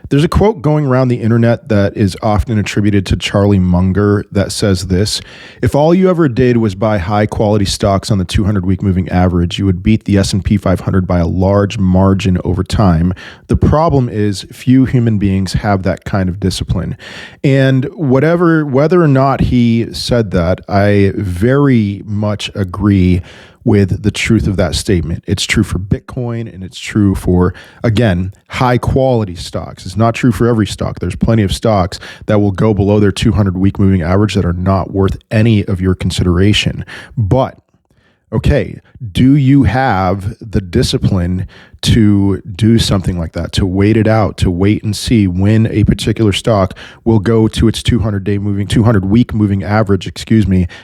There's a quote going around the internet that is often attributed to Charlie Munger that says this: if all you ever did was buy high quality stocks on the 200-week moving average, you would beat the S&P 500 by a large margin over time. The problem is few human beings have that kind of discipline. And whether or not he said that, I very much agree with the truth of that statement. It's true for Bitcoin, and it's true for, again, high quality stocks. It's not true for every stock. There's plenty of stocks that will go below their 200-week moving average that are not worth any of your consideration. But okay, do you have the discipline to do something like that, to wait it out, to wait and see when a particular stock will go to its 200-week moving average,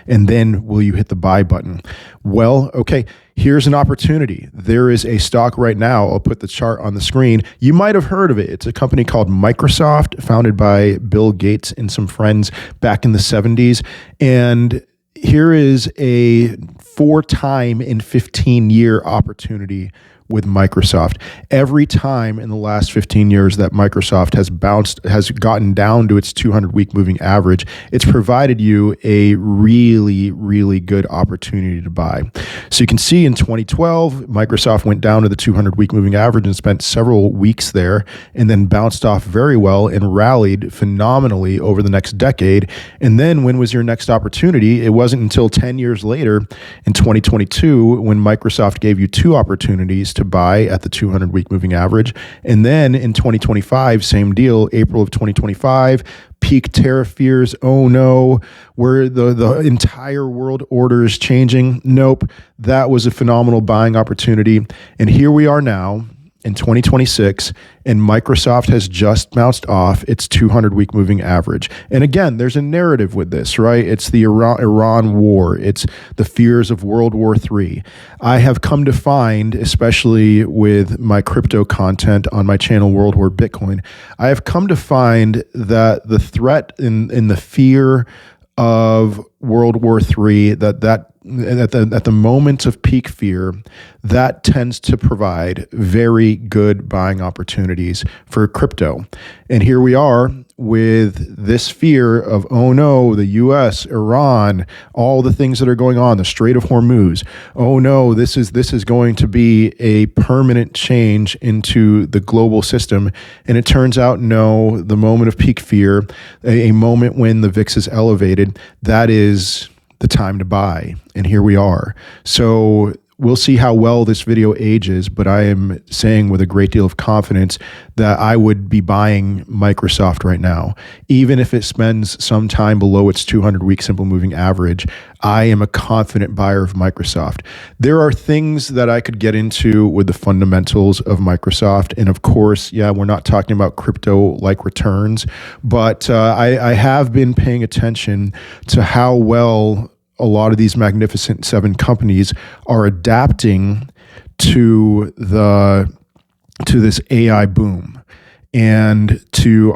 and then will you hit the buy button? Well, okay, here's an opportunity. There is a stock right now. I'll put the chart on the screen. You might have heard of it. It's a company called Microsoft, founded by Bill Gates and some friends back in the 70s. And here is a 4-time in 15-year opportunity with Microsoft. Every time in the last 15 years that Microsoft has gotten down to its 200-week moving average, it's provided you a really, really good opportunity to buy. So you can see in 2012, Microsoft went down to the 200-week moving average and spent several weeks there, and then bounced off very well and rallied phenomenally over the next decade. And then when was your next opportunity? It wasn't until 10 years later in 2022 when Microsoft gave you 2 opportunities to buy at the 200-week moving average. And then in 2025, same deal, April of 2025, peak tariff fears. Oh no, where the entire world order is changing. Nope, that was a phenomenal buying opportunity. And here we are now in 2026, and Microsoft has just bounced off its 200-week moving average. And again, there's a narrative with this, right? It's the Iran war. It's the fears of World War III. I have come to find, especially with my crypto content on my channel, World War Bitcoin, I have come to find that the threat in the fear of World War III, that at the moments of peak fear, that tends to provide very good buying opportunities for crypto. And here we are with this fear of, oh no, the US, Iran, all the things that are going on, the Strait of Hormuz. Oh no, this is going to be a permanent change into the global system. And it turns out, no, the moment of peak fear, a moment when the VIX is elevated, that is the time to buy. And here we are. So we'll see how well this video ages, but I am saying with a great deal of confidence that I would be buying Microsoft right now. Even if it spends some time below its 200-week simple moving average, I am a confident buyer of Microsoft. There are things that I could get into with the fundamentals of Microsoft. And of course, yeah, we're not talking about crypto-like returns, but I have been paying attention to how well a lot of these Magnificent Seven companies are adapting to this AI boom. And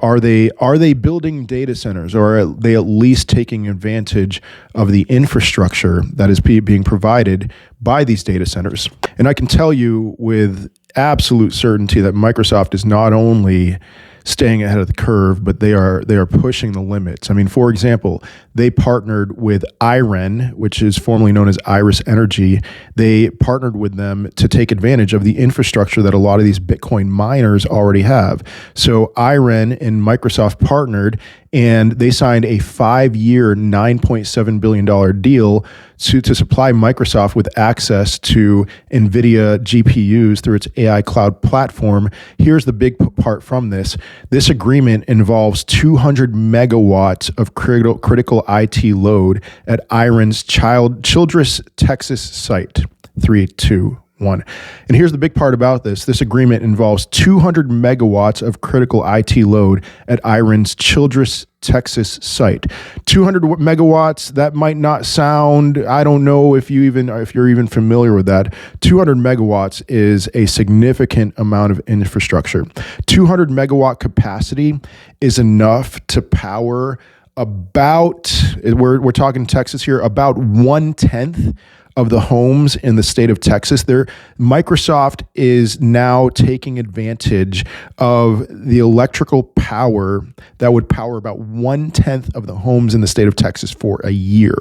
are they building data centers, or are they at least taking advantage of the infrastructure that is being provided by these data centers? And I can tell you with absolute certainty that Microsoft is not only staying ahead of the curve, but they are pushing the limits. I mean, for example, they partnered with IREN, which is formerly known as Iris Energy. They partnered with them to take advantage of the infrastructure that a lot of these Bitcoin miners already have. So IREN and Microsoft partnered, and they signed a 5-year, $9.7 billion deal to supply Microsoft with access to NVIDIA GPUs through its AI cloud platform. Here's the big part from this. This agreement involves 200 megawatts of critical IT load at IREN's Childress, Texas site. 3, 2, 1. And here's the big part about this. This agreement involves 200 megawatts of critical IT load at IREN's Childress, Texas site. 200 megawatts, that might not sound, I don't know if you're even familiar with that. 200 megawatts is a significant amount of infrastructure. 200 megawatt capacity is enough to power about, we're talking Texas here, about 1/10 of the homes in the state of Texas, Microsoft is now taking advantage of the electrical power that would power about 1/10 of the homes in the state of Texas for a year.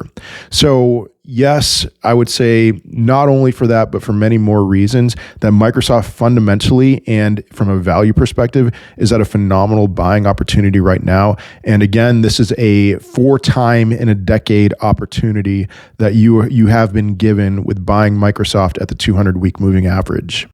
So yes, I would say not only for that, but for many more reasons, that Microsoft fundamentally and from a value perspective is at a phenomenal buying opportunity right now. And again, this is a 4-time in a decade opportunity that you have been given with buying Microsoft at the 200-week moving average.